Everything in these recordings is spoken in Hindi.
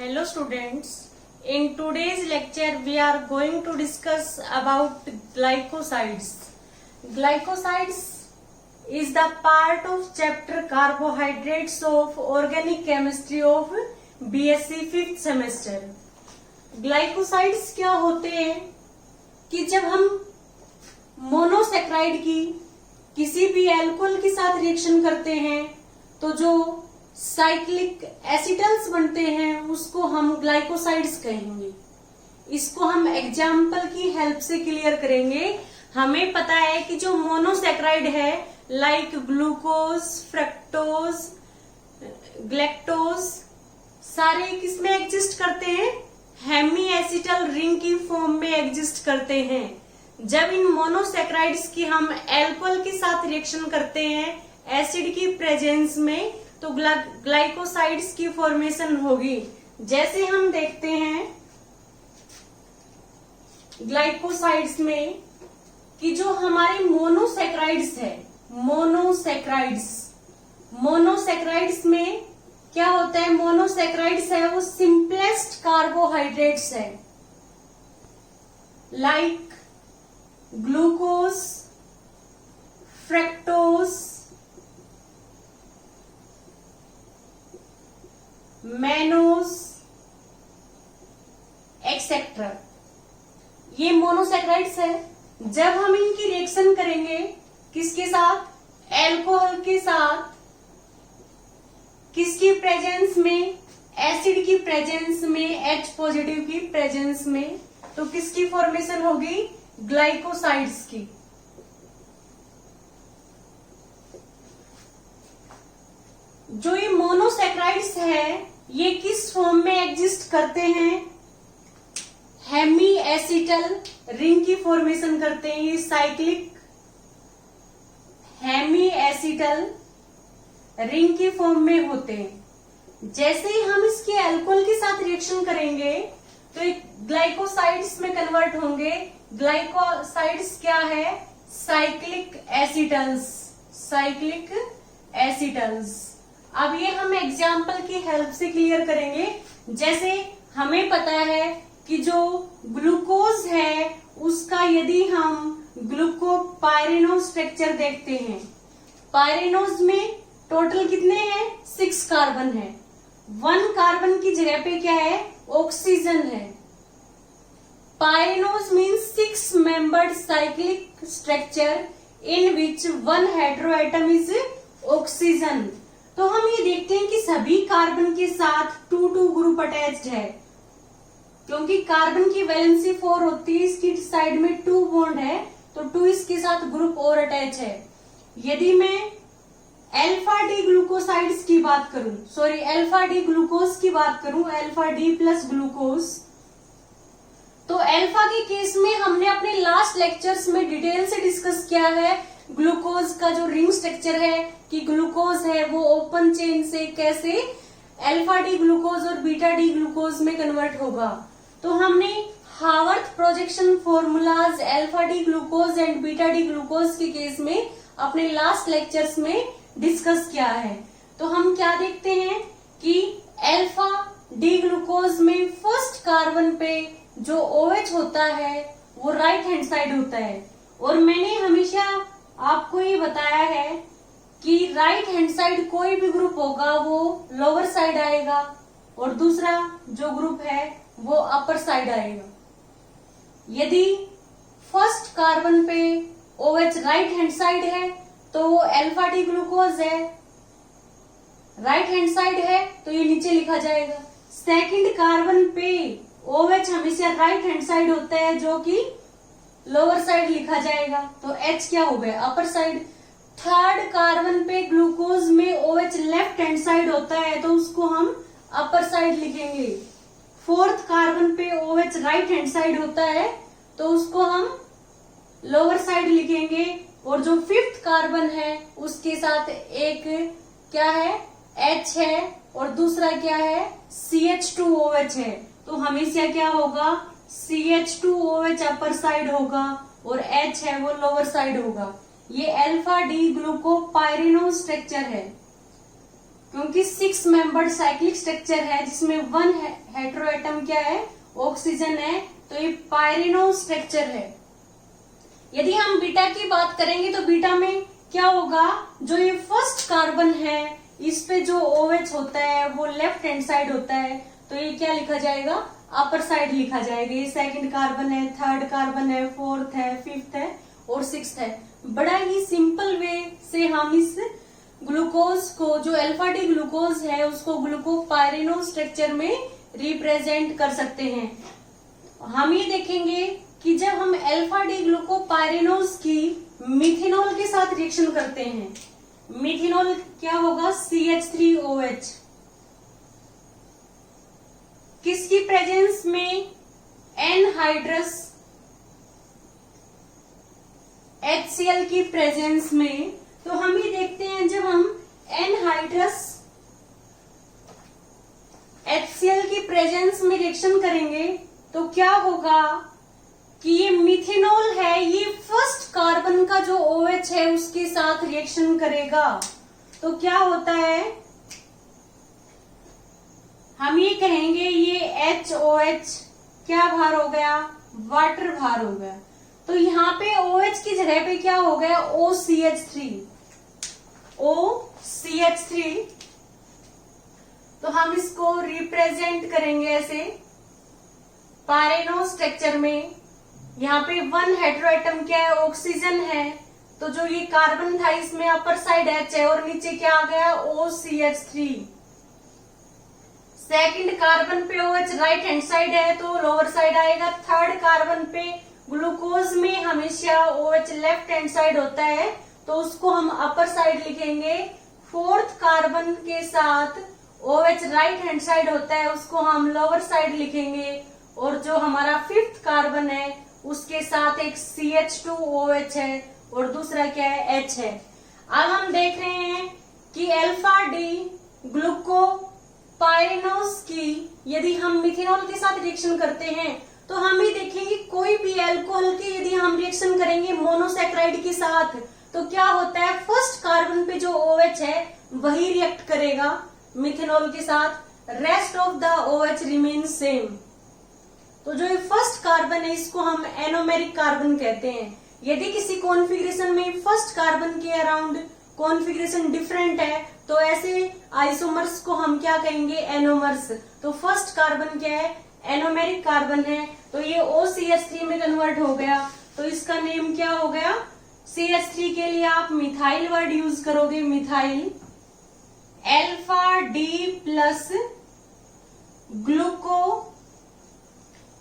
Hello students, in today's lecture we are going to discuss about glycosides. Glycosides is the part of chapter carbohydrates of organic chemistry of BSc 5th semester. Glycosides क्या होते हैं कि जब हम मोनोसेक्राइड की किसी भी एल्कोहल के साथ रिएक्शन करते हैं तो जो साइक्लिक एसिटल्स बनते हैं उसको हम ग्लाइकोसाइड्स कहेंगे। इसको हम एग्जाम्पल की हेल्प से क्लियर करेंगे। हमें पता है कि जो मोनोसेक्राइड है लाइक ग्लूकोज, फ्रक्टोज, ग्लैक्टोज सारे किसमें एग्जिस्ट करते हैं? हेमी एसिटल रिंग की फॉर्म में एग्जिस्ट करते हैं। जब इन मोनोसेक्राइड्स की हम एल्कोहल के साथ रिएक्शन करते हैं एसिड की प्रेजेंस में तो ग्लाइकोसाइड्स की फॉर्मेशन होगी। जैसे हम देखते हैं ग्लाइकोसाइड्स में कि जो हमारे मोनोसेक्राइड्स है, मोनोसेक्राइड्स में क्या होता है? मोनोसेक्राइड्स है वो सिंपलेस्ट कार्बोहाइड्रेट्स है like glucose, fructose, mannose etcetera. ये मोनोसेक्राइड्स है। जब हम इनकी रिएक्शन करेंगे किसके साथ? एल्कोहल के साथ। किसकी प्रेजेंस में? एसिड की प्रेजेंस में, H पॉजिटिव की प्रेजेंस में। तो किसकी फॉर्मेशन होगी? ग्लाइकोसाइड्स की। जो ये मोनोसेक्राइड्स है ये किस फॉर्म में एग्जिस्ट करते हैं? हेमी एसिटल रिंग की फॉर्मेशन करते हैं। ये साइक्लिक हेमी एसिटल रिंग की फॉर्म में होते हैं। जैसे ही हम इसके अल्कोहल के साथ रिएक्शन करेंगे तो ये ग्लाइकोसाइड्स में कन्वर्ट होंगे। ग्लाइकोसाइड्स क्या है? साइक्लिक एसिटल्स। अब ये हम एग्जाम्पल की हेल्प से क्लियर करेंगे। जैसे हमें पता है कि जो ग्लूकोज है उसका यदि हम ग्लूकोपाइरेनोज स्ट्रक्चर देखते हैं, पाइरेनोज में टोटल कितने हैं? 6 कार्बन है। 1 कार्बन की जगह पे क्या है? ऑक्सीजन है। Pyranose means 6 membered cyclic structure in which 1 heteroatom is oxygen. तो हम ये देखते हैं कि सभी कार्बन के साथ 2-2 ग्रुप अटैच्ड है क्योंकि कार्बन की वैलेंसी 4 होती है। इसकी साइड में 2 बॉन्ड है तो 2 इसके साथ ग्रुप और अटैच है। यदि मैं अल्फा डी ग्लूकोसाइड्स की बात करूं, अल्फा डी ग्लूकोज की बात करूं, अल्फा डी प्लस ग्लूकोज, तो अल्फा के केस में हमने अपने लास्ट लेक्चर्स में डिटेल से डिस्कस किया है ग्लूकोज का जो रिंग स्ट्रक्चर है कि ग्लूकोज है वो ओपन चेन से कैसे अल्फा डी ग्लूकोज और बीटा डी ग्लूकोज में कन्वर्ट होगा। तो हमने Haworth projection formulas alpha D glucose and beta D glucose के केस में अपने लास्ट लेक्चर्स में डिस्कस किया है। तो हम क्या देखते हैं कि अल्फा डी ग्लूकोज में फर्स्ट कार्बन पे जो OH होता है वो राइट हैंड साइड होता है। और मैंने हमेशा आपको ये बताया है कि राइट हैंड साइड कोई भी ग्रुप होगा वो लोअर साइड आएगा और दूसरा जो ग्रुप है वो अपर साइड आएगा। यदि फर्स्ट कार्बन पे OH राइट हैंड साइड है तो वो अल्फा डी ग्लूकोज है, राइट हैंड साइड है तो ये नीचे लिखा जाएगा। सेकंड कार्बन पे OH हमेशा राइट हैंड साइड होता है जो कि लोअर साइड लिखा जाएगा तो H क्या हो गया? Upper side. थर्ड कार्बन पे ग्लूकोज में OH लेफ्ट हैंड साइड होता है तो उसको हम अपर साइड लिखेंगे। फोर्थ कार्बन पे OH राइट हैंड साइड होता है तो उसको हम लोअर साइड लिखेंगे। और जो फिफ्थ कार्बन है उसके साथ एक क्या है? H है और दूसरा क्या है? CH2OH है। तो हमेशा क्या होगा? CH2OH अपर साइड होगा और H है वो लोअर साइड होगा। ये अल्फा डी ग्लूकोपाइरेनोज स्ट्रक्चर है। क्योंकि 6 मेंबर्ड साइक्लिक स्ट्रक्चर है जिसमें 1 हेटेरोएटम क्या है, ऑक्सीजन है, तो ये पायरिनो स्ट्रक्चर है। यदि हम बीटा की बात करेंगे तो बीटा में क्या होगा, जो ये फर्स्ट कार्बन है इस पे जो OH होता है वो लेफ्ट हैंड साइड होता है, तो ये क्या लिखा जाएगा, अपर साइड लिखा जाएगा। ये सेकंड कार्बन है, थर्ड कार्बन है, फोर्थ है, फिफ्थ है और सिक्स्थ है। बड़ा ही सिंपल वे से हम इस ग्लूकोज को, जो अल्फा डी ग्लूकोज है, उसको ग्लूकोपायरिनो स्ट्रक्चर में रिप्रेजेंट कर सकते हैं। हम ये देखेंगे कि जब हम अल्फा डी ग्लूकोपायरिनोज की मिथेनॉल के साथ रिएक्शन करते हैं, मिथेनॉल क्या होगा, CH3OH, किसकी प्रेजेंस में, एनहाइड्रस HCl की प्रेजेंस में। तो हम ये देखते हैं जब हम एनहाइड्रस HCl की प्रेजेंस में रिएक्शन करेंगे तो क्या होगा कि ये मिथेनॉल है, ये फर्स्ट कार्बन का जो OH है उसके साथ रिएक्शन करेगा। तो क्या होता है, हम ये कहेंगे ये HOH क्या भार हो गया, वाटर भार हो गया। तो यहाँ पे OH की जगह पे क्या हो गया, OCH3। तो हम इसको रिप्रेजेंट करेंगे ऐसे पायरिनो स्ट्रक्चर में। यहाँ पे 1 हेटेरोएटम क्या है, ऑक्सीजन है, तो जो ये कार्बन था इसमें अपर साइड H है और नीचे क्या आ गया, OCH3। सेकंड कार्बन पे OH राइट हैंड साइड है तो लोअर साइड आएगा। थर्ड कार्बन पे ग्लूकोज में हमेशा OH लेफ्ट हैंड साइड होता है तो उसको हम अपर साइड लिखेंगे। फोर्थ कार्बन के साथ OH राइट हैंड साइड होता है, उसको हम लोअर साइड लिखेंगे। और जो हमारा फिफ्थ कार्बन है उसके साथ एक CH2OH है और दूसरा क्या है, H है। अब हम देख रहे हैं कि अल्फा डी ग्लूकोपायरिनोज की यदि हम मिथेनॉल के साथ रिएक्शन करते हैं तो हम ये देखेंगे कोई भी अल्कोहल के यदि हम रिएक्शन करेंगे मोनोसैकेराइड के साथ तो क्या होता है, फर्स्ट कार्बन पे जो OH है वही रिएक्ट करेगा मिथेनॉल के साथ, rest of the OH remain same. तो जो ये फर्स्ट कार्बन है इसको हम एनोमेरिक कार्बन कहते हैं। यदि किसी कॉन्फ़िगरेशन में फर्स्ट कार्बन के अराउंड कॉन्फ़िगरेशन डिफरेंट है तो ऐसे आइसोमर्स को हम क्या कहेंगे, एनोमर्स। तो फर्स्ट कार्बन क्या है, एनोमेरिक कार्बन है, तो ये OCH3 में कन्वर्ट हो गया। तो इसका नेम क्या हो गया, CH3 के लिए आप मिथाइल वर्ड यूज करोगे, मिथाइल। अल्फा डी प्लस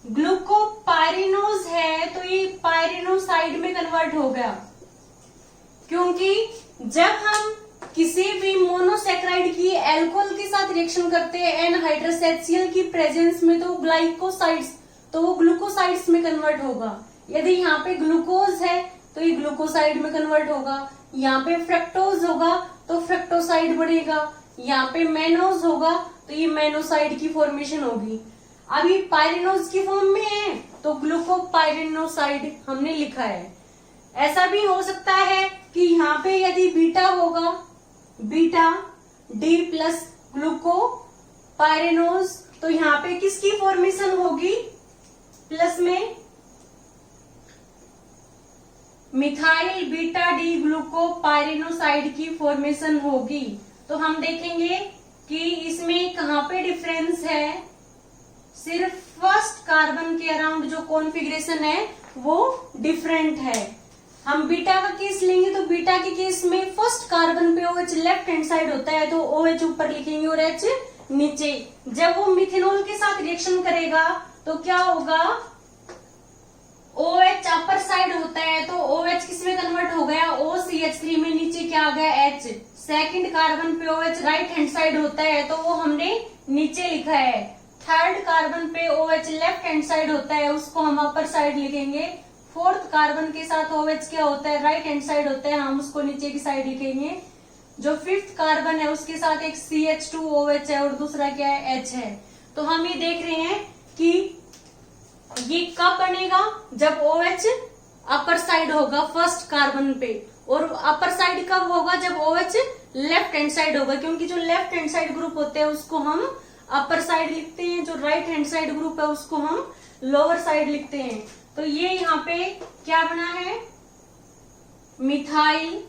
ग्लूकोपायरिनोज है तो ये पायरिनोसाइड में कन्वर्ट हो गया, क्योंकि जब हम किसी भी मोनोसैकेराइड की अल्कोहल के साथ रिएक्शन करते हैं एनहाइड्रस HCl की प्रेजेंस में तो ग्लाइकोसाइड्स, तो वो ग्लूकोसाइड्स में कन्वर्ट होगा। यदि यहाँ पे ग्लूकोज है तो ये ग्लूकोसाइड में कन्वर्ट होगा, यहाँ पे फ्रक्टोज होगा तो फ्रक्टोसाइड बनेगा, यहाँ पे मैनोज होगा तो ये मैनोसाइड की फॉर्मेशन होगी। अभी पायरिनोज की फॉर्म में है तो ग्लूकोपायरिनोसाइड हमने लिखा है। ऐसा भी हो सकता है कि यहाँ पे यदि बीटा होगा, बीटा डी प्लस ग्लूकोपायरिनोज, तो यहाँ पे किसकी फॉर्मेशन होगी, प्लस में मिथाइल बीटा डी ग्लूकोपायरिनोसाइड की फॉर्मेशन होगी। तो हम देखेंगे कि इसमें कहाँ पे डिफरेंस है, सिर्फ फर्स्ट कार्बन के अराउंड जो कॉन्फ़िगरेशन है वो डिफरेंट है। हम बीटा का केस लेंगे तो बीटा के केस में फर्स्ट कार्बन पे OH लेफ्ट हैंड साइड होता है तो OH ऊपर लिखेंगे और H नीचे। जब वो मिथेनॉल के साथ रिएक्शन करेगा तो क्या होगा, OH अपर साइड होता है तो OH किस में कन्वर्ट हो गया, OCH3 में, नीचे क्या आ गया, H। सेकंड कार्बन पे OH राइट हैंड साइड होता है तो वो हमने नीचे लिखा है। थर्ड कार्बन पे OH लेफ्ट हैंड साइड होता है उसको हम अपर साइड लिखेंगे। फोर्थ कार्बन के साथ OH क्या होता है, राइट हैंड साइड होता है, हम उसको नीचे की साइड लिखेंगे। जो फिफ्थ कार्बन है उसके साथ एक CH2OH है और दूसरा क्या है, H है। तो हम ये देख रहे हैं कि ये कब बनेगा, जब OH अपर साइड होगा फर्स्ट कार्बन पे और अपर साइड कब होगा, जब OH लेफ्ट हैंड साइड होगा, क्योंकि जो लेफ्ट हैंड साइड ग्रुप होते हैं उसको हम अपर साइड लिखते हैं, जो राइट हैंड साइड ग्रुप है उसको हम लोअर साइड लिखते हैं। तो ये यहाँ पे क्या बना है, मिथाइल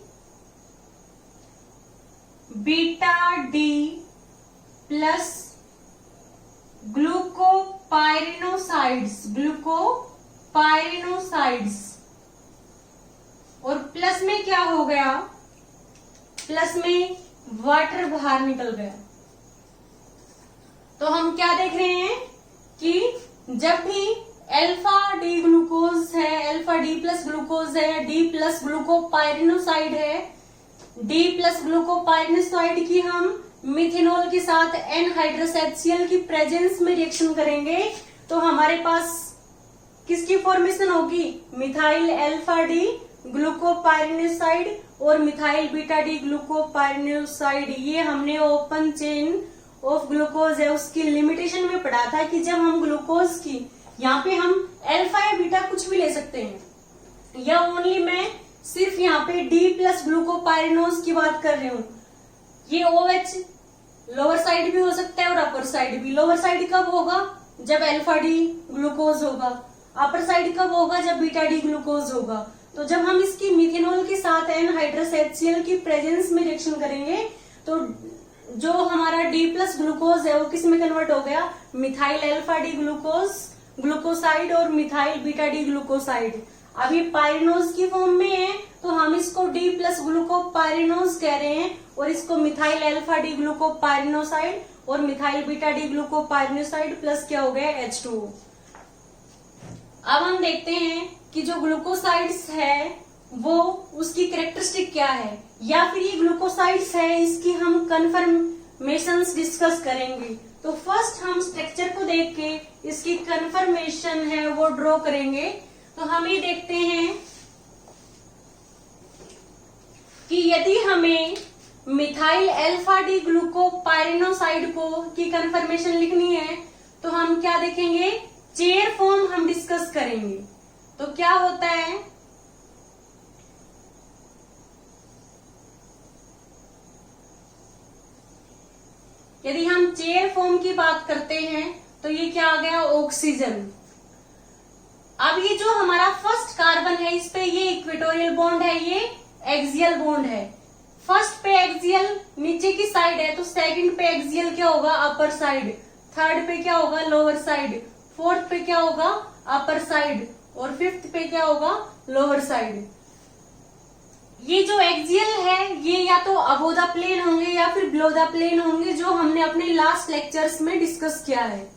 बीटा डी प्लस ग्लूकोपाइरिनोसाइड्स, और प्लस में क्या हो गया, प्लस में वाटर बाहर निकल गया। तो हम क्या देख रहे हैं कि जब भी अल्फा डी ग्लूकोज है, अल्फा डी प्लस ग्लूकोज है, डी प्लस ग्लूकोपाइरिनोसाइड है, डी प्लस ग्लूकोपाइरिनोसाइड की हम मिथेनॉल के साथ एनहाइड्रस HCl की प्रेजेंस में रिएक्शन करेंगे तो हमारे पास किसकी फॉर्मेशन होगी, मिथाइल अल्फा डी ग्लूकोपाइरिनोसाइड और मिथाइल बीटा डी ग्लूकोपाइरिनोसाइड। ये हमने ओपन चेन ऑफ ग्लूकोज है उसकी लिमिटेशन में पढ़ा था कि जब हम ग्लूकोज की, यहाँ पे हम अल्फा या बीटा कुछ भी ले सकते हैं, या ओनली मैं सिर्फ यहाँ पे डी प्लस ग्लूकोपाइरिनोज की बात कर रही हूँ। ये OH लोअर साइड भी हो सकता है और अपर साइड भी। लोअर साइड कब होगा, जब अल्फा डी ग्लूकोज होगा, अपर साइड कब होगा, जब बीटा डी ग्लूकोज होगा। तो जब हम इसकी मिथेनॉल के साथ एनहाइड्रस HCl की प्रेजेंस में रिएक्शन करेंगे तो जो हमारा डी प्लस ग्लूकोज है वो किस में कन्वर्ट हो गया, मिथाइल अल्फा डी ग्लूकोसाइड और मिथाइल बीटा डी ग्लूकोसाइड। अभी पाइरिनोज की फॉर्म में है तो हम इसको डी प्लस ग्लूकोपाइरिनोज कह रहे हैं और इसको मिथाइल अल्फा डी ग्लूकोपाइरिनोसाइड और मिथाइल बीटा डी ग्लूकोपाइरिनोसाइड प्लस क्या हो गया, H2O। अब हम देखते हैं कि जो ग्लूकोसाइड्स है वो उसकी कैरेक्टरिस्टिक क्या है, या फिर ये ग्लूकोसाइड्स है इसकी हम कन्फर्मेशंस डिस्कस करेंगे। तो फर्स्ट हम स्ट्रक्चर को देख के इसकी कन्फर्मेशन है वो ड्रॉ करेंगे। तो हम ये देखते हैं कि यदि हमें मिथाइल अल्फा डी ग्लूकोपाइरिनोसाइड को की कन्फर्मेशन लिखनी है तो हम क्या देखेंगे, चेयर फॉर्म हम डिस्कस करेंगे। तो क्या होता है, यदि हम चेयर फॉर्म की बात करते हैं तो ये क्या आ गया, ऑक्सीजन। अब ये जो हमारा फर्स्ट कार्बन है इस पे ये इक्वेटोरियल बॉन्ड है, ये एक्सियल बॉन्ड है। फर्स्ट पे एक्सियल नीचे की साइड है तो सेकंड पे एक्सियल क्या होगा, अपर साइड। थर्ड पे क्या होगा, लोअर साइड। फोर्थ पे क्या होगा, अपर साइड। और फिफ्थ पे क्या होगा, लोअर साइड। ये जो एक्सियल है ये या तो अबोव द प्लेन होंगे या फिर बिलो द प्लेन होंगे, जो हमने अपने लास्ट लेक्चर्स में डिस्कस किया है।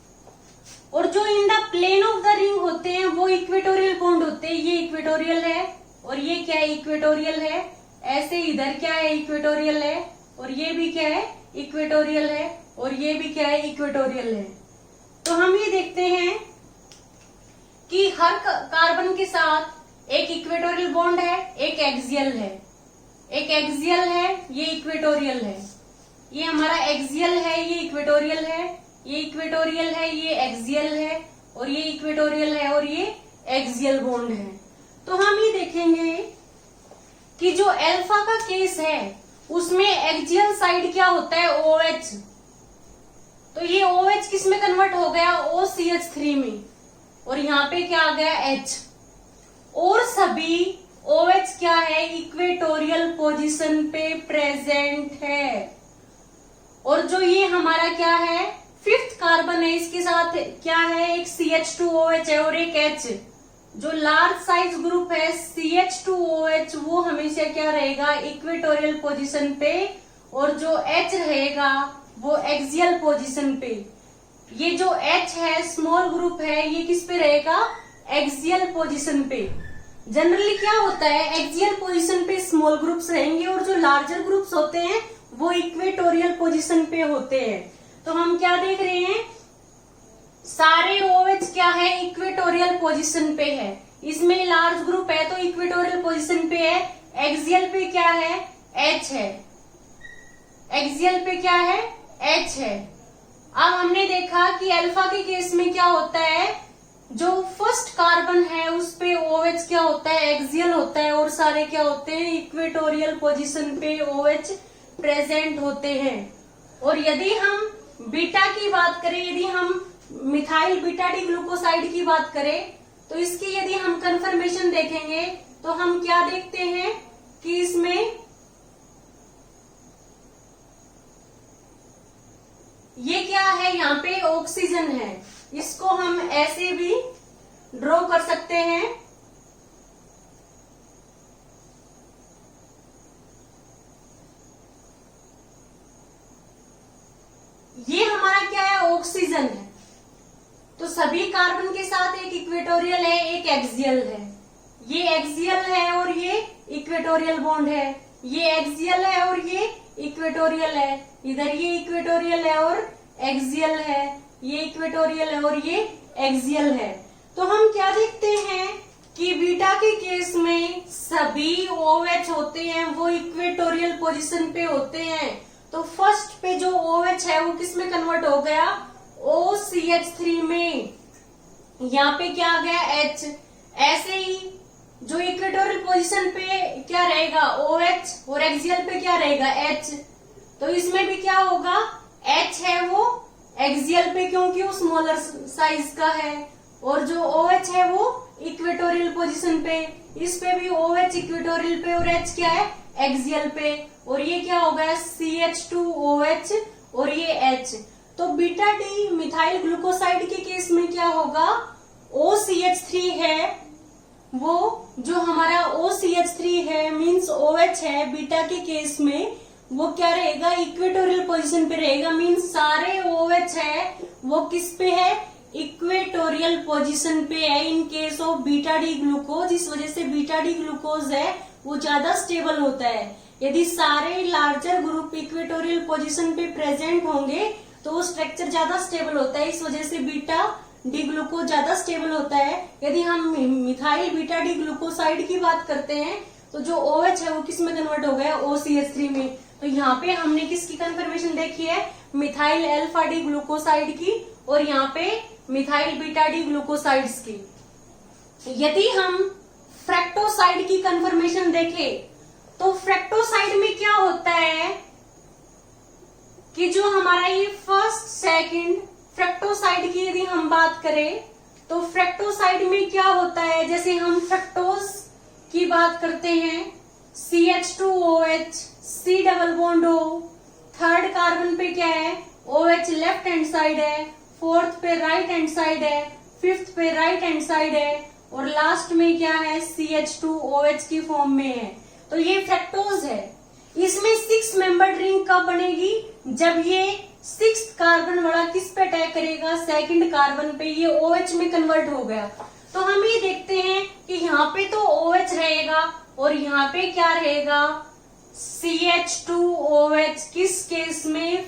और जो in the plane of the ring होते हैं वो इक्वेटोरियल बॉन्ड होते हैं। ये इक्वेटोरियल है और ये क्या है, इक्वेटोरियल है। ऐसे इधर क्या है, इक्वेटोरियल है, और ये भी क्या है, इक्वेटोरियल है, और ये भी क्या है, इक्वेटोरियल है। तो हम ये देखते हैं कि हर कार्बन के साथ एक इक्वेटोरियल बॉन्ड है, एक एक्सियल है। एक एक्सियल है, ये इक्वेटोरियल है। ये हमारा एक्सियल है, ये इक्वेटोरियल है। ये इक्वेटोरियल है, ये एक्सियल है, और ये इक्वेटोरियल है और ये एक्सियल बॉन्ड है। तो हम ये देखेंगे कि जो अल्फा का केस है उसमें एक्सियल साइड क्या होता है, OH। तो ये OH किस में कन्वर्ट हो गया, OCH3 में, और यहाँ पे क्या आ गया, H। और सभी OH क्या है, इक्वेटोरियल पोजीशन पे प्रेजेंट है। और जो ये हमारा क्या है, फिफ्थ कार्बन है, इसके साथ क्या है, एक CH2OH है और एक H। जो लार्ज साइज ग्रुप है CH2OH वो हमेशा क्या रहेगा, इक्वेटोरियल पोजीशन पे, और जो H रहेगा वो एक्सियल पोजीशन पे। ये जो H है स्मॉल ग्रुप है, ये किस पे रहेगा, एक्सियल पोजीशन पे। जनरली क्या होता है, एक्सियल पोजीशन पे स्मॉल ग्रुप्स रहेंगे और जो लार्जर ग्रुप्स होते हैं वो इक्वेटोरियल पोजीशन पे होते हैं। तो हम क्या देख रहे हैं, सारे OH क्या है, इक्वेटोरियल पोजीशन पे है। इसमें लार्ज ग्रुप है तो इक्वेटोरियल पोजीशन पे है। एक्सियल पे क्या है, H है। एक्सियल पे क्या है, H है। अब हमने देखा कि अल्फा के केस में क्या होता है, जो फर्स्ट कार्बन है उस पे OH क्या होता है, एक्सियल होता है, और सारे क्या होते हैं, इक्वेटोरियल पोजीशन पे OH प्रेजेंट होते हैं। और यदि हम बीटा की बात करें, यदि हम मिथाइल बीटा डी ग्लूकोसाइड की बात करें, तो इसकी यदि हम कन्फर्मेशन देखेंगे तो हम क्या देखते हैं कि इसमें ये क्या है, यहाँ पे ऑक्सीजन है। इसको हम ऐसे भी ड्रॉ कर सकते हैं। ये हमारा क्या है, ऑक्सीजन है। तो सभी कार्बन के साथ एक इक्वेटोरियल है, एक एक्सियल है। ये एक्सियल है और ये इक्वेटोरियल बॉन्ड है। ये एक्सियल है और ये इक्वेटोरियल है। इधर ये इक्वेटोरियल है और एक्सियल है। ये इक्वेटोरियल है और ये एक्सियल है। तो हम क्या देखते हैं कि बीटा के केस में सभी OH होते हैं वो इक्वेटोरियल पोजीशन पे होते हैं। तो फर्स्ट पे जो OH है वो किस में कन्वर्ट हो गया, OCH3 में। यहाँ पे क्या आ गया, H। ऐसे ही जो इक्वेटोरियल पोजीशन पे क्या रहेगा, OH, और एक्सियल पे क्या रहेगा, H। तो इसमें भी क्या होगा, H है वो एक्सियल पे क्योंकि वो स्मॉलर साइज का है, और जो OH है वो इक्वेटोरियल पोजीशन पे। इस पे भी OH इक्वेटोरियल पे और H क्या है, एक्सियल पे। और ये क्या हो गया, CH2OH और ये H। तो बीटा डी मिथाइल ग्लूकोसाइड के केस में क्या होगा, OCH3 है, वो जो हमारा OCH3 है मींस OH है, बीटा के केस में वो क्या रहेगा, इक्वेटोरियल पोजीशन पे रहेगा। मींस सारे OH है वो किस पे है, इक्वेटोरियल पोजीशन पे है in case of beta D glucose. इस वजह से बीटा डी ग्लूकोज है वो ज्यादा स्टेबल होता है। यदि सारे लार्जर ग्रुप इक्वेटोरियल पोजीशन पे प्रेजेंट होंगे तो वो स्ट्रक्चर ज्यादा स्टेबल होता है। इस वजह से बीटा डी ग्लूकोज ज्यादा स्टेबल होता है। यदि हम मिथाइल बीटा डी ग्लूकोसाइड की बात करते हैं तो जो OH है वो किस में कन्वर्ट हो गया, OCH3 में। तो यहाँ पे हमने किसकी कन्फर्मेशन देखी है, मिथाइल अल्फा डी ग्लूकोसाइड की, और यहाँ पे मिथाइल बीटा डी ग्लूकोसाइड्स की। यदि हम फ्रैक्टोसाइड की कन्फर्मेशन देखें तो फ्रैक्टोसाइड में क्या होता है कि जो हमारा ये फर्स्ट सेकंड फ्रैक्टोसाइड की यदि हम बात करें तो फ्रैक्टोसाइड में क्या होता है, जैसे हम फ्रक्टोज की बात करते हैं, CH2OH, C double bond O, third carbon पे क्या है, OH लेफ्ट हैंड साइड है, फोर्थ पे राइट हैंड साइड है, फिफ्थ पे राइट हैंड साइड है, और लास्ट में क्या है, CH2OH की फॉर्म में है। तो ये फ्रक्टोज है। इसमें 6 मेंबर्ड रिंग कब बनेगी, जब ये 6th कार्बन वाला किस पे अटैक करेगा, सेकंड कार्बन पे, ये OH में कन्वर्ट हो गया। तो हम ये देखते हैं कि यहाँ पे तो OH रहेगा और यहाँ पे क्या रहेगा, CH2OH। किस केस में,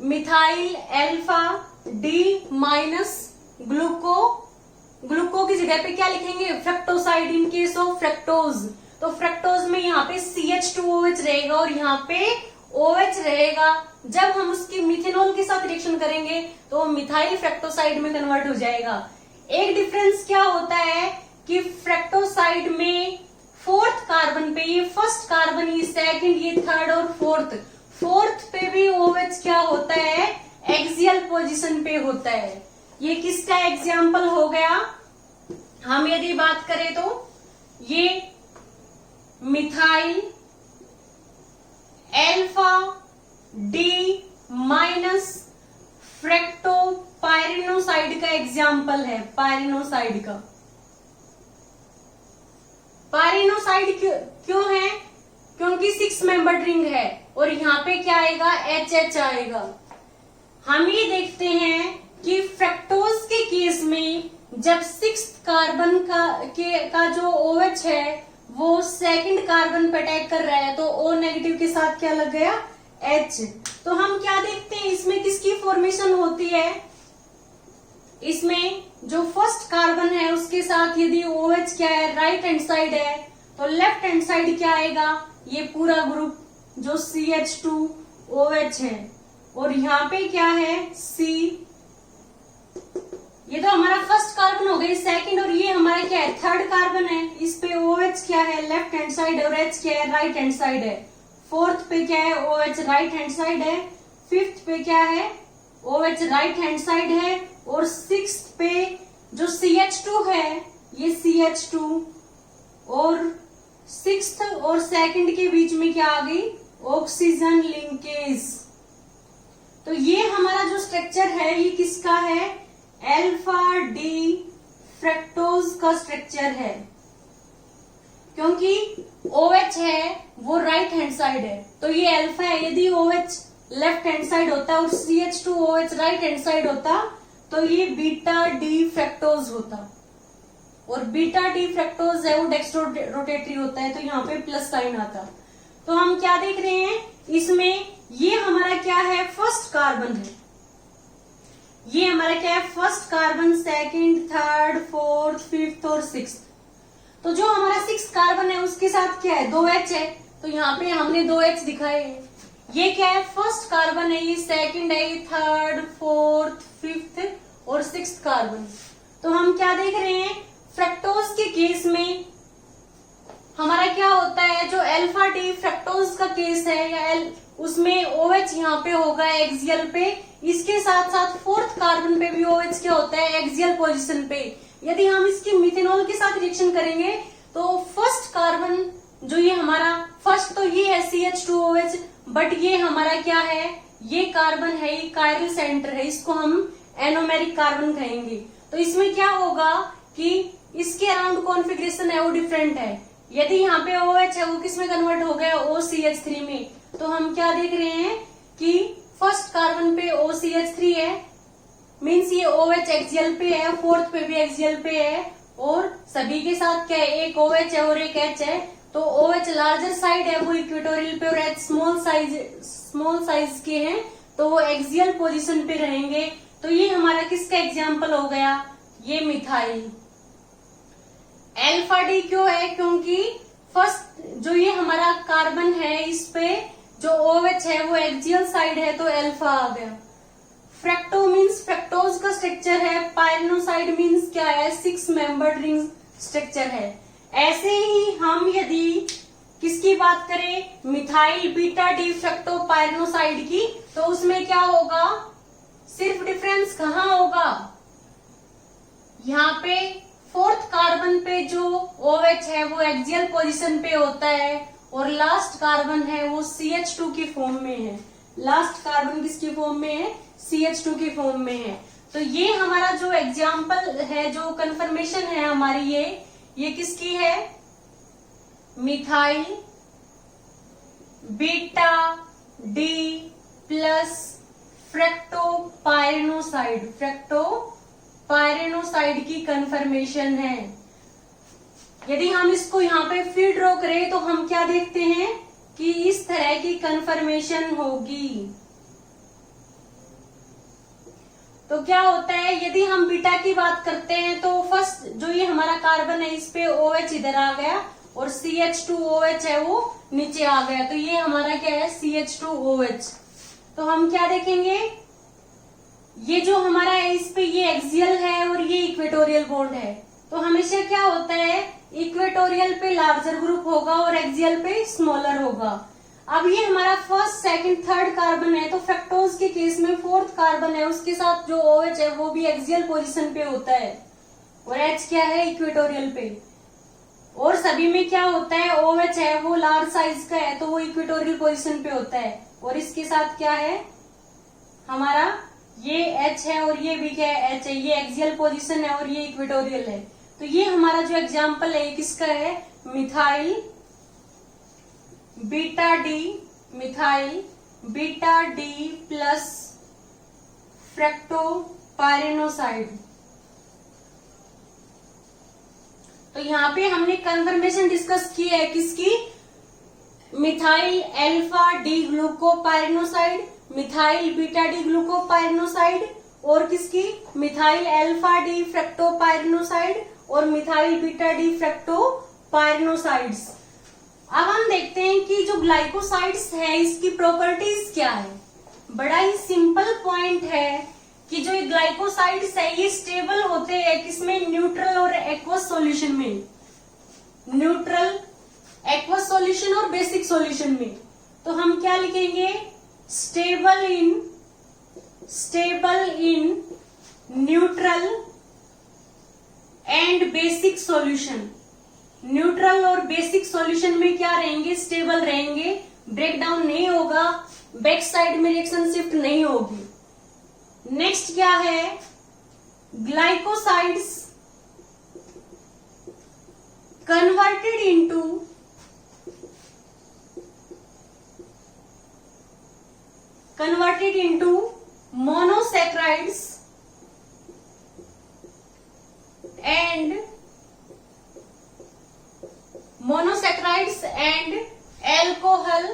मिथाइल अल्फा डी माइनस ग्लूको की जगह पे क्या लिखेंगे, फ्रक्टोसाइड इन केस ऑफ फ्रक्टोज। तो फ्रक्टोज में यहाँ पे CH2OH रहेगा और यहाँ पे OH रहेगा। जब हम उसकी मिथेनॉल के साथ रिएक्शन करेंगे तो वो मिथाइल फ्रक्टोसाइड में कन्वर्ट हो जाएगा। एक डिफरेंस क्या होता है कि फ्रक्टोसाइड में फोर्थ कार्बन पे, ये फर्स्ट कार्बन, ये सेकंड, ये थर्ड और फोर्थ पे भी OH क्या होता है, एक्सियल पोजीशन पे होता है। ये किसका एग्जाम्पल हो गया, हम यदि बात करें तो ये मिथाइल अल्फा डी माइनस फ्रक्टोपाइरिनोसाइड का एग्जाम्पल है। पाइरिनोसाइड का, पाइरिनोसाइड क्यों है, क्योंकि 6 मेंबर्ड रिंग है और यहाँ पे क्या आएगा, HH आएगा। हम ये देखते हैं कि फ्रक्टोज के केस में जब 6th कार्बन का जो OH है वो सेकंड कार्बन पे अटैक कर रहा है तो O नेगेटिव के साथ क्या लग गया, H। तो हम क्या देखते हैं इसमें किसकी फॉर्मेशन होती है, इसमें जो फर्स्ट कार्बन है उसके साथ यदि OH क्या है, राइट हैंड साइड है, तो लेफ्ट हैंड साइड क्या आएगा, ये पूरा ग्रुप जो CH2OH है, और यहाँ पे क्या है C। ये तो हमारा क्या है, थर्ड कार्बन है, इस पे OH क्या है, लेफ्ट हैंड साइड, और H क्या है, राइट हैंड साइड है। फोर्थ पे क्या है, OH राइट हैंड साइड है। फिफ्थ पे क्या है, OH राइट हैंड साइड है। और सिक्स्थ पे जो CH2 है, ये CH2, और सिक्स्थ और सेकंड के बीच में क्या आ गई, ऑक्सीजन लिंकेज। तो ये हमारा जो स्ट्रक्चर है ये किसका है, अल्फा डी फ्रक्टोज का स्ट्रक्चर है, क्योंकि OH है वो राइट हैंड साइड है, तो ये अल्फा है। यदि OH लेफ्ट हैंड साइड होता और CH2OH राइट हैंड साइड होता तो ये बीटा डी फ्रक्टोज होता, और बीटा डी फ्रक्टोज है वो डेक्स्ट्रो रोटेटरी होता है, तो यहाँ पे प्लस साइन आता। तो हम क्या देख रहे हैं इसमें, ये हमारा क्या है, फर्स्ट कार्बन है। ये हमारा क्या है, first carbon, second, third, fourth, fifth और सिक्स्थ। तो जो हमारा सिक्स्थ कार्बन है उसके साथ क्या है, 2H है, तो यहाँ पे हमने 2H दिखाए हैं। ये क्या है, फर्स्ट कार्बन है, ये सेकंड है, ये थर्ड, फोर्थ, फिफ्थ और सिक्स्थ कार्बन। तो हम क्या देख रहे हैं, फ्रक्टोज के केस में हमारा क्या होता है, जो अल्फा डी फ्रक्टोज का केस है या उसमें OH यहाँ पे होगा एक्सियल पे, इसके साथ साथ फोर्थ कार्बन पे भी OH क्या होता है, एक्सियल पोजीशन पे। यदि हम इसकी मिथेनॉल के साथ रिएक्शन करेंगे तो फर्स्ट कार्बन जो ये हमारा फर्स्ट, तो ये है CH2OH, बट ये हमारा क्या है, ये कार्बन है, ये कायरल सेंटर है, इसको हम एनोमेरिक कार्बन कहेंगे। तो इसमें क्या होगा कि इसके अराउंड कॉन्फ़िगरेशन है वो डिफरेंट है। यदि यहाँ पे OH है वो किस में कन्वर्ट हो गया, OCH3 में। तो हम क्या देख रहे हैं कि फर्स्ट कार्बन पे OCH3 है, मीन्स ये OH एक्सियल पे है, फोर्थ पे भी एक्सियल पे है, और सभी के साथ क्या है, एक OH है और एक H है। तो OH लार्जर साइड है वो इक्वेटोरियल पे, और H स्मॉल साइज के हैं तो वो एक्सियल पोजीशन पे रहेंगे। तो ये हमारा किसका एग्जाम्पल हो गया, ये मिथाइल। अल्फा डी क्यों है, क्योंकि फर्स्ट जो ये हमारा कार्बन है इस पे जो OH है वो एक्सियल साइड है, तो अल्फा आ गया। फ्रक्टो मीन्स फ्रक्टोज का स्ट्रक्चर है, पायरेनोसाइड मीन्स क्या है, 6 मेंबर्ड रिंग स्ट्रक्चर है। ऐसे ही हम यदि किसकी बात करें, मिथाइल बीटा डी फ्रक्टो पायरेनोसाइड की, तो उसमें क्या होगा, सिर्फ डिफरेंस कहाँ होगा, यहाँ पे फोर्थ कार्बन पे जो OH है वो एक्सियल पोजीशन पे होता है, और लास्ट कार्बन है वो CH2 की फॉर्म में है। लास्ट कार्बन किसकी फॉर्म में है, CH2 की फॉर्म में है। तो ये हमारा जो एग्जाम्पल है, जो कंफर्मेशन है हमारी, ये किसकी है, मिथाइल बीटा डी प्लस फ्रक्टोपायरेनोसाइड की कंफर्मेशन है। यदि हम इसको यहाँ पे फिर ड्रॉ करें तो हम क्या देखते हैं कि इस तरह की कंफर्मेशन होगी। तो क्या होता है, यदि हम बीटा की बात करते हैं तो फर्स्ट जो ये हमारा कार्बन है इस पे OH इधर आ गया, और CH2OH है वो नीचे आ गया, तो ये हमारा क्या है, CH2OH। तो हम क्या देखेंगे, ये जो हमारा है इस पे ये एक्सियल है और ये इक्वेटोरियल बॉन्ड है। तो हमेशा क्या होता है, इक्वेटोरियल पे लार्जर ग्रुप होगा और एक्सियल पे स्मॉलर होगा। अब ये हमारा फर्स्ट, सेकंड, थर्ड कार्बन है, तो फ्रक्टोज के केस में फोर्थ कार्बन है उसके साथ जो OH है वो भी एक्सियल पोजीशन पे होता है, और H क्या है, इक्वेटोरियल पे। और सभी में क्या होता है, OH है वो लार्ज साइज का है तो वो इक्वेटोरियल पोजीशन पे होता है, और इसके साथ क्या है हमारा, ये H है और ये भी क्या है, H है, ये एक्सियल पोजीशन है और ये इक्वेटोरियल है। तो ये हमारा जो एग्जाम्पल है किसका है, methyl beta D plus fructopyranoside. तो यहाँ पे हमने कंफर्मेशन डिस्कस की है किसकी, methyl alpha D glucopyranoside, methyl beta D glucopyranoside, और किसकी, मिथाइल अल्फा डी फ्रक्टोपायरेनोसाइड और मिथाइल बीटा डी फ्रक्टोपायरेनोसाइड्स। अब हम देखते हैं कि जो ग्लाइकोसाइड्स है इसकी प्रॉपर्टीज क्या है। बड़ा ही सिंपल पॉइंट है कि जो ये ग्लाइकोसाइड्स है ये स्टेबल होते हैं किसमें, न्यूट्रल और एक्वस सॉल्यूशन में, न्यूट्रल, एक्वस सॉल्यूशन और बेसिक सॉल्यूशन में। तो हम क्या लिखेंगे, stable in neutral and basic solution. Neutral और बेसिक सॉल्यूशन में क्या रहेंगे, स्टेबल रहेंगे, ब्रेकडाउन नहीं होगा, बैक साइड में रिएक्शन शिफ्ट नहीं होगी। नेक्स्ट क्या है, glycosides converted into monosaccharides and alcohol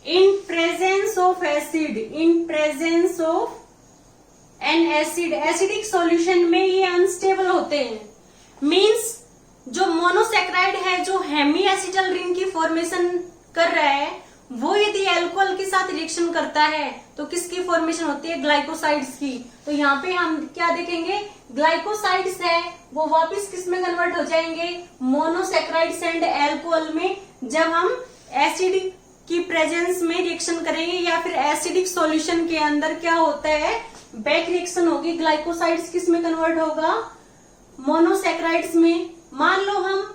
in presence of an acid, acidic solution में ये अनस्टेबल होते हैं। मींस जो मोनोसैकेराइड है जो हेमी एसिटल रिंग की फॉर्मेशन कर रहा है वो यदि अल्कोहल के साथ रिएक्शन करता है तो किसकी फॉर्मेशन होती है, ग्लाइकोसाइड्स की। तो यहाँ पे हम क्या देखेंगे, ग्लाइकोसाइड्स है वो वापस किस में कन्वर्ट हो जाएंगे, मोनोसैकेराइड्स एंड अल्कोहल में, जब हम एसिड की प्रेजेंस में रिएक्शन करेंगे या फिर एसिडिक सॉल्यूशन के अंदर क्या होता है, बैक रिएक्शन होगी, ग्लाइकोसाइड्स किस में कन्वर्ट होगा, मोनोसैकेराइड्स में। मान लो हम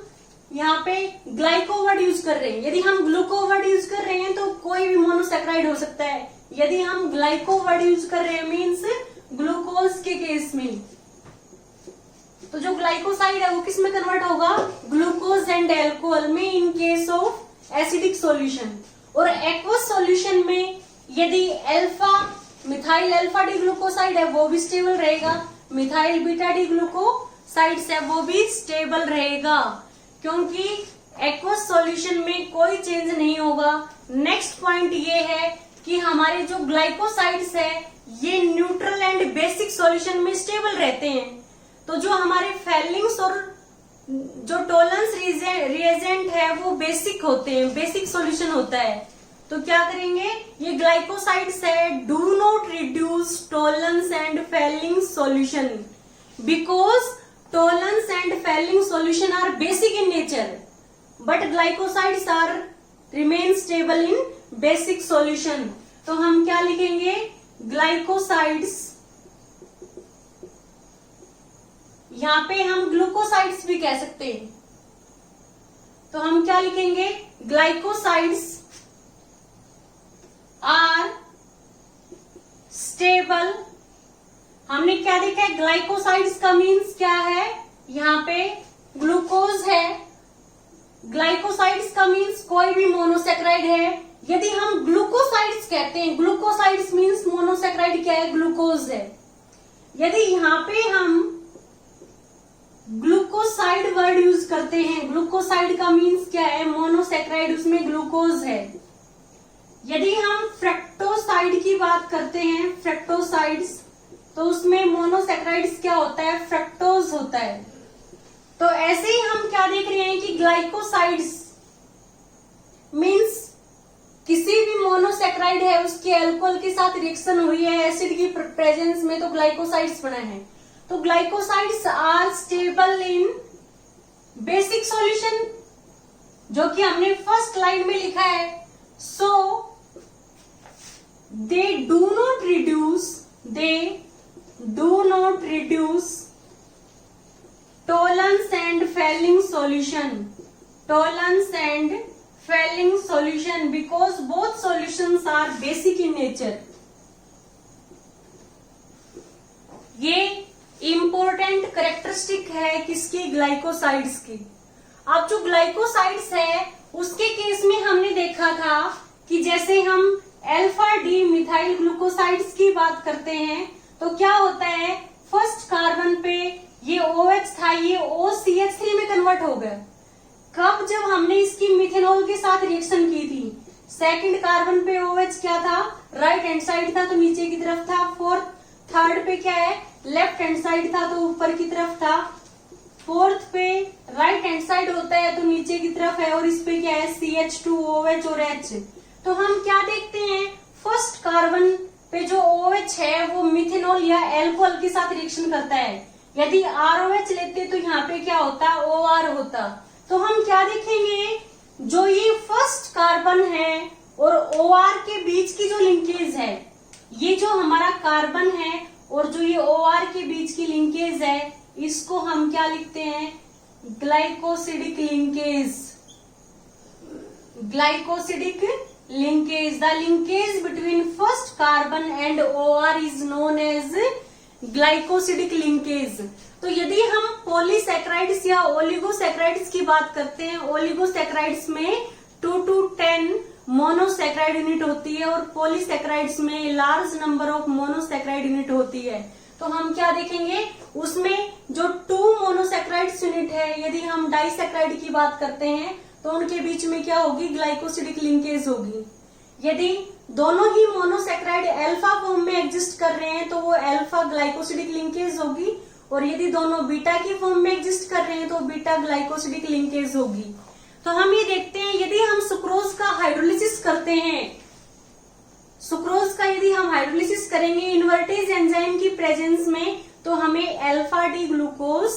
यहाँ पे ग्लाइको वर्ड यूज कर रहे हैं, यदि हम ग्लूको वर्ड यूज कर रहे हैं तो कोई भी मोनोसैकेराइड हो सकता है। यदि हम ग्लाइको वर्ड यूज कर रहे हैं मीन्स ग्लूकोज के केस में, तो जो ग्लाइकोसाइड है वो किस में कन्वर्ट होगा, ग्लूकोज एंड अल्कोहल में in case of acidic solution. और एक्वस सॉल्यूशन में यदि मिथाइल अल्फा डी ग्लूकोसाइड है वो भी स्टेबल रहेगा, मिथाइल बीटा डी ग्लूकोसाइड्स है वो भी स्टेबल रहेगा, क्योंकि एक्वस सॉल्यूशन में कोई चेंज नहीं होगा। नेक्स्ट पॉइंट ये है कि हमारे जो ग्लाइकोसाइड्स है ये न्यूट्रल एंड बेसिक सॉल्यूशन में स्टेबल रहते हैं। तो जो हमारे फेलिंग्स और जो टोलेंस रिएजेंट है वो बेसिक होते हैं, बेसिक सॉल्यूशन होता है। तो क्या करेंगे, ये ग्लाइकोसाइड्स है do not reduce Tollens and Fehling solution because Tollens and Fehling solution are basic in nature but glycosides are remain stable in basic solution. तो हम क्या लिखेंगे, ग्लाइकोसाइड्स, यहां पे हम ग्लूकोसाइड्स भी कह सकते हैं, तो हम क्या लिखेंगे, ग्लाइकोसाइड्स आर स्टेबल। हमने क्या देखा है, ग्लाइकोसाइड्स का मीन्स क्या है, यहाँ पे ग्लूकोज है, ग्लाइकोसाइड्स का मीन्स कोई भी मोनोसैकेराइड है। यदि हम ग्लूकोसाइड्स कहते हैं, ग्लूकोसाइड्स मीन्स मोनोसैकेराइड क्या है, ग्लूकोज है। यदि यहाँ पे हम ग्लूकोसाइड वर्ड यूज करते हैं, ग्लूकोसाइड का मीन्स क्या है, मोनोसैकेराइड, उसमें ग्लूकोज है। यदि हम फ्रक्टोसाइड की बात करते हैं, फ्रक्टोसाइड्स, तो उसमें मोनोसैकेराइड्स क्या होता है, फ्रक्टोज होता है। तो ऐसे ही हम क्या देख रहे हैं कि ग्लाइकोसाइड्स मीन्स किसी भी मोनोसैकेराइड है उसके अल्कोहल के साथ रिएक्शन हुई है एसिड की प्रेजेंस में तो ग्लाइकोसाइड्स बना है। तो glycosides are stable in basic solution, जो कि हमने फर्स्ट लाइन में लिखा है। So they do not reduce Tollens and Fehling solution because both solutions are basic in nature. ये इंपॉर्टेंट कैरेक्टरिस्टिक है किसकी, ग्लाइकोसाइड्स की। अब जो ग्लाइकोसाइड्स है उसके केस में हमने देखा था कि जैसे हम अल्फा डी मिथाइल ग्लूकोसाइड्स की बात करते हैं तो क्या होता है, फर्स्ट कार्बन पे ये OH था, ये OCH3 में कन्वर्ट हो गया। कब, जब हमने इसकी मिथेनॉल के साथ रिएक्शन की थी। सेकंड कार्बन पे OH क्या था, राइट हैंड साइड था तो नीचे की तरफ था। थर्ड पे क्या है, लेफ्ट हैंड साइड था तो ऊपर की तरफ था। फोर्थ पे राइट हैंड साइड होता है तो नीचे की तरफ है, और इस पे क्या है, CH2OH और H। तो हम क्या देखते हैं, फर्स्ट कार्बन पे जो OH है वो मिथेनॉल या एल्कोहल के साथ रिएक्शन करता है। यदि ROH लेते तो यहाँ पे क्या होता, OR होता। तो हम क्या देखेंगे, जो ये फर्स्ट कार्बन है और OR के बीच की जो लिंकेज है, ये जो हमारा कार्बन है और जो ये OR के बीच की लिंकेज है, इसको हम क्या लिखते हैं, glycosidic linkage. Glycosidic linkage, the linkage between first carbon and OR is known as glycosidic linkage। तो यदि हम पॉलीसैकेराइड्स या ओलिगोसैकेराइड्स की बात करते हैं, ओलिगोसैकेराइड्स में 2 to 10 मोनोसैकेराइड यूनिट होती है और पॉलीसैकेराइड्स में large number of monosaccharide unit होती है। तो हम क्या देखेंगे, उसमें जो 2 मोनोसैकेराइड्स यूनिट है, यदि हम डाइसैकेराइड की बात करते हैं तो उनके बीच में क्या होगी, ग्लाइकोसिडिक लिंकेज होगी। यदि दोनों ही मोनोसैकेराइड अल्फा फॉर्म में एग्जिस्ट कर रहे हैं तो वो अल्फा ग्लाइकोसिडिक लिंकेज होगी, और यदि दोनों बीटा की फॉर्म में एग्जिस्ट कर रहे हैं तो बीटा ग्लाइकोसिडिक लिंकेज होगी। तो हम ये देखते हैं, यदि हम सुक्रोज का हाइड्रोलिसिस करते हैं, सुक्रोज का यदि हम हाइड्रोलिसिस करेंगे इन्वर्टेज एंजाइम की प्रेजेंस में, तो हमें alpha D glucose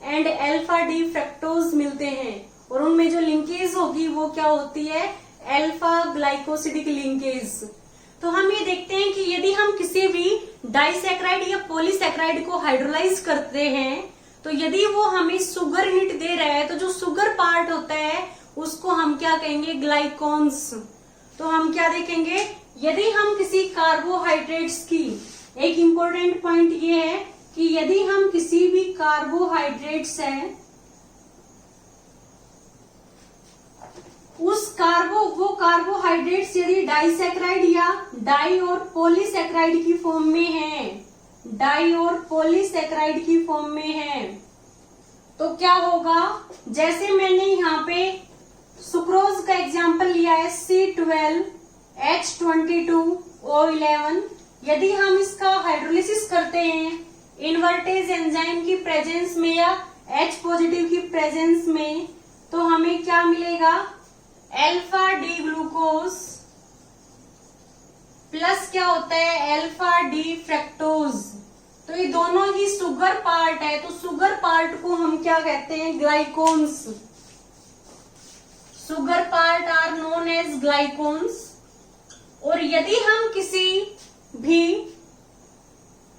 and alpha D fructose मिलते हैं, और उनमें जो लिंकेज होगी वो क्या होती है, अल्फा ग्लाइकोसिडिक लिंकेज। तो हम ये देखते हैं कि यदि हम किसी भी डाइसैकेराइड या पॉलीसैकेराइड को हाइड्रोलाइज करते हैं, तो यदि वो हमें शुगर यूनिट दे रहा है तो जो शुगर पार्ट होता है उसको हम क्या कहेंगे, ग्लाइकॉन्स। तो हम क्या देखेंगे, यदि हम किसी कार्बोहाइड्रेट्स की, एक इंपॉर्टेंट पॉइंट ये है कि यदि हम किसी भी कार्बोहाइड्रेट्स है वो कार्बोहाइड्रेट्स यदि डाइसैकेराइड या डाई और पॉलीसैकेराइड की फॉर्म में है, डाई और पॉलीसैकेराइड की फॉर्म में है, तो क्या होगा, जैसे मैंने यहाँ पे सुक्रोज का एग्जांपल लिया है C12H22O11, यदि हम इसका हाइड्रोलिसिस करते हैं इन्वर्टेज एंजाइम की प्रेजेंस में या H पॉजिटिव की प्रेजेंस में, तो हमें क्या मिलेगा, अल्फा डी ग्लूकोज प्लस क्या होता है, अल्फा डी फ्रक्टोज। तो ये दोनों ही शुगर पार्ट है, तो शुगर पार्ट को हम क्या कहते हैं, glycones. Sugar part are known as glycones. और यदि हम किसी भी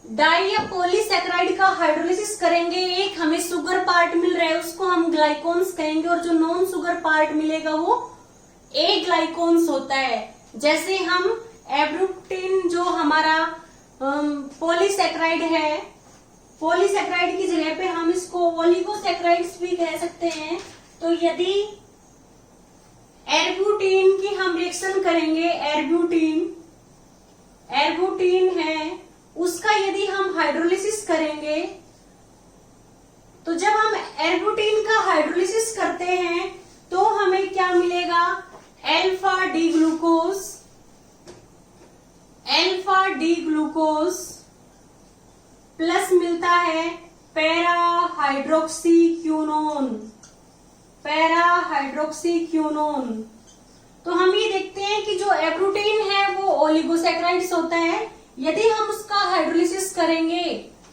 डाई या पॉलीसैकेराइड का हाइड्रोलिसिस करेंगे, एक हमें शुगर पार्ट मिल रहा है उसको हम ग्लाइकोन्स कहेंगे, और जो नॉन शुगर पार्ट मिलेगा वो ए ग्लाइकोन्स होता है। जैसे हम एब्रुप्टिन जो हमारा पॉलीसैकेराइड है, पॉलीसैकेराइड की जगह पे हम इसको ओलिगोसैकेराइड्स भी कह सकते हैं। तो यदि एर्ब्यूटिन की हम रिएक्शन करेंगे, एर्ब्यूटिन है उसका यदि हम हाइड्रोलिसिस करेंगे, तो जब हम एर्ब्यूटिन का हाइड्रोलिसिस करते हैं तो हमें क्या मिलेगा, अल्फा डी ग्लूकोज प्लस मिलता है पैरा हाइड्रोक्सीक्यूनोन। तो हम ये देखते हैं कि जो एब्रूटीन है वो ओलिगोसैकेराइड्स होता है, यदि हम उसका हाइड्रोलिसिस करेंगे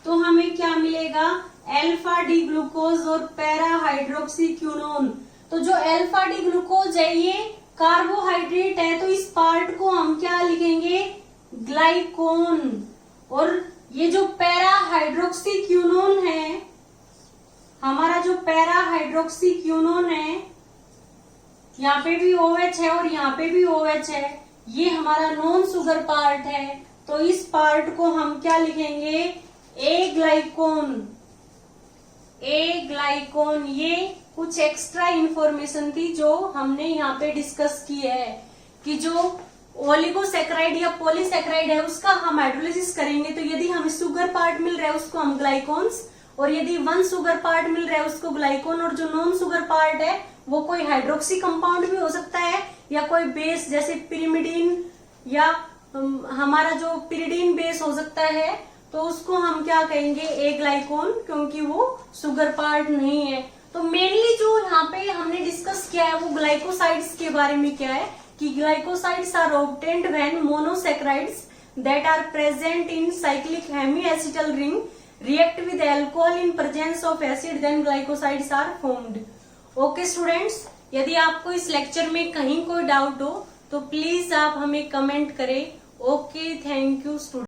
तो हमें क्या मिलेगा, अल्फा डी ग्लूकोज और पैरा हाइड्रोक्सीक्यूनोन। तो जो अल्फा डी ग्लूकोज है ये कार्बोहाइड्रेट है, तो इस पार्ट को हम क्या लिखेंगे, ग्लाइकोन। और ये जो पैरा हाइड्रोक्सीक्यूनोन है, हमारा जो पैरा हाइड्रोक्सीक्यूनोन है, यहाँ पे भी OH है और यहाँ पे भी OH है, ये हमारा नॉन शुगर पार्ट है, तो इस पार्ट को हम क्या लिखेंगे, ए ग्लाइकोन। ये कुछ एक्स्ट्रा इंफॉर्मेशन थी जो हमने यहाँ पे डिस्कस की है कि जो ओलिगोसैकेराइड या पॉलीसैकेराइड है उसका हम हाइड्रोलिसिस करेंगे, तो यदि हमें शुगर पार्ट मिल रहा है उसको हम ग्लाइकोन्स, और यदि 1 शुगर पार्ट मिल रहा है उसको ग्लाइकोन, और जो नॉन शुगर पार्ट है वो कोई हाइड्रोक्सी कंपाउंड भी हो सकता है या कोई बेस जैसे पिरिमिडीन या हमारा जो पिरिडीन बेस हो सकता है, तो उसको हम क्या कहेंगे, ए ग्लाइकोन, क्योंकि वो शुगर पार्ट नहीं है। तो मेनली जो यहाँ पे हमने डिस्कस किया है वो ग्लाइकोसाइड्स के बारे में क्या है कि glycosides are obtained when monosaccharides that are present in cyclic hemiacetal ring react with alcohol in presence of acid, then glycosides are formed. Okay students, यदि आपको इस लेक्चर में कहीं कोई डाउट हो तो प्लीज आप हमें कमेंट करें. Okay, thank you student.